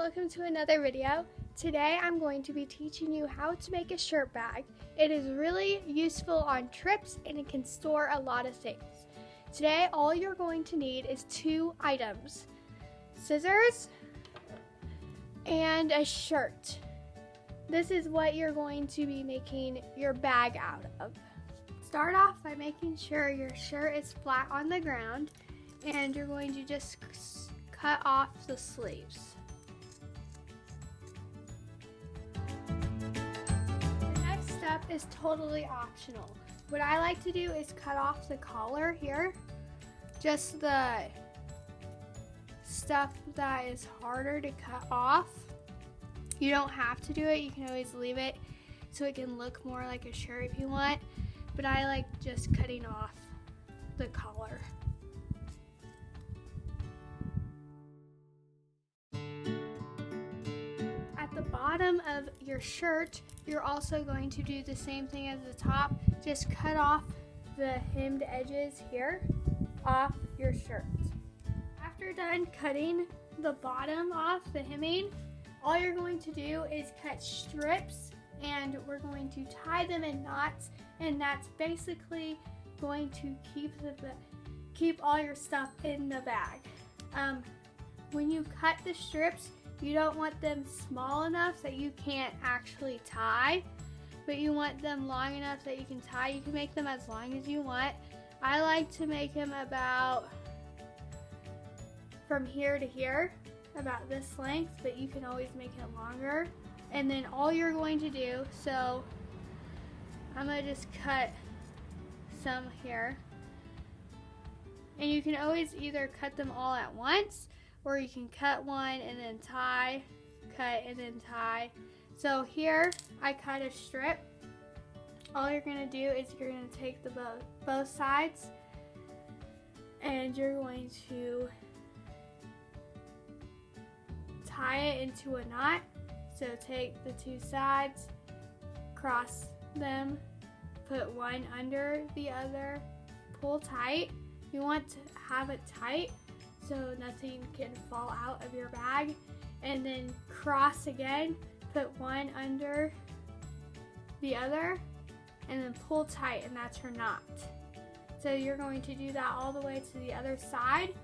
welcome to another video. Today I'm going to be teaching you how to make a shirt bag. It is really useful on trips and it can store a lot of things. Today all you're going to need is 2 items: scissors and a shirt. This is what you're going to be making your bag out of. Start off by making sure your shirt is flat on the ground, and you're going to just cut off the sleeves. The next step is totally optional. What I like to do is cut off the collar here, just the stuff that is harder to cut off. You don't have to do it, you can always leave it so it can look more like a shirt if you want, but I like just cutting off the collar. At the bottom of your shirt, you're also going to do the same thing as the top. Just cut off the hemmed edges here off your shirt. After done cutting the bottom off, the hemming, all you're going to do is cut strips, and we're going to tie them in knots, and that's basically going to keep all your stuff in the bag. When you cut the strips, you don't want them small enough that you can't actually tie, but you want them long enough that you can tie. You can make them as long as you want. I like to make them about from here to here, about this length, but you can always make it longer. And then all you're going to do, so I'm going to just cut some here, and you can always either cut them all at once, or you can cut one and then tie, cut and then tie. So here I cut a strip. All you're going to do is you're going to take the both sides, and you're going to tie it into a knot. So take the 2 sides, cross them, put one under the other, pull tight. You want to have it tight so nothing can fall out of your bag, and then cross again, put one under the other, and then pull tight, and that's your knot. So you're going to do that all the way to the other side.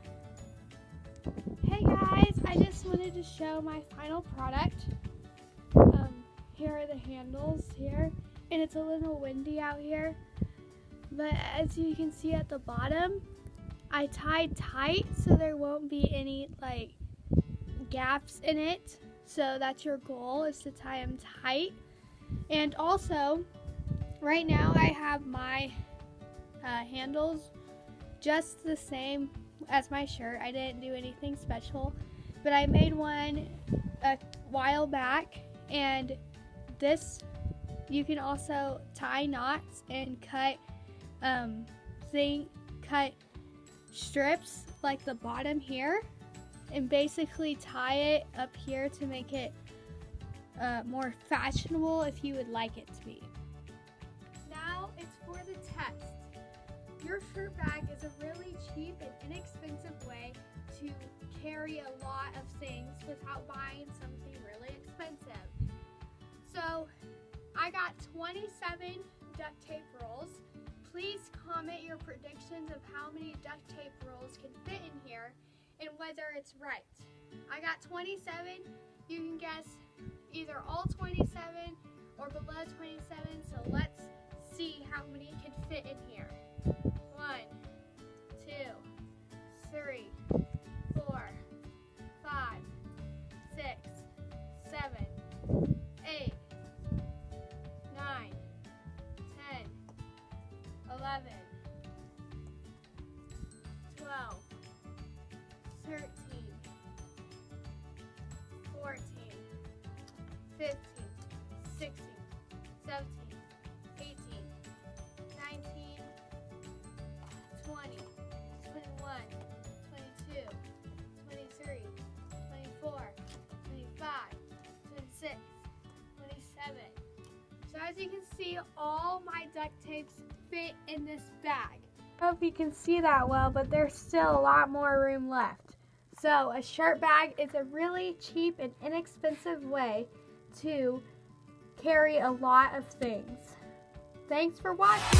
Hey guys, I just wanted to show my final product. Here are the handles here, and it's a little windy out here, but as you can see at the bottom, I tied tight so there won't be any like gaps in it. So that's your goal, is to tie them tight. And also right now I have my handles just the same as my shirt. I didn't do anything special, but I made one a while back, and this, you can also tie knots and cut cut strips like the bottom here, and basically tie it up here to make it more fashionable if you would like it to be. Now it's for the test. Your shirt bag is a really cheap and inexpensive way to carry a lot of things without buying something really expensive. So I got 27 duct tape rolls. Please comment your predictions of how many duct tape rolls can fit in here and whether it's right. I got 27. You can guess either all 27 or below 27, so let's see how many can fit in here. 1, 2, 3, 4, 5, 6, 7, 8, 9, 10, 11, 12, 13, 14, 15, 16, 17, 18, 19, 20, 21, 22, 23, 24, 25, 26, 27. So as you can see, all my duct tapes fit in this bag. I hope you can see that well, but there's still a lot more room left. So a shirt bag is a really cheap and inexpensive way to carry a lot of things. Thanks for watching.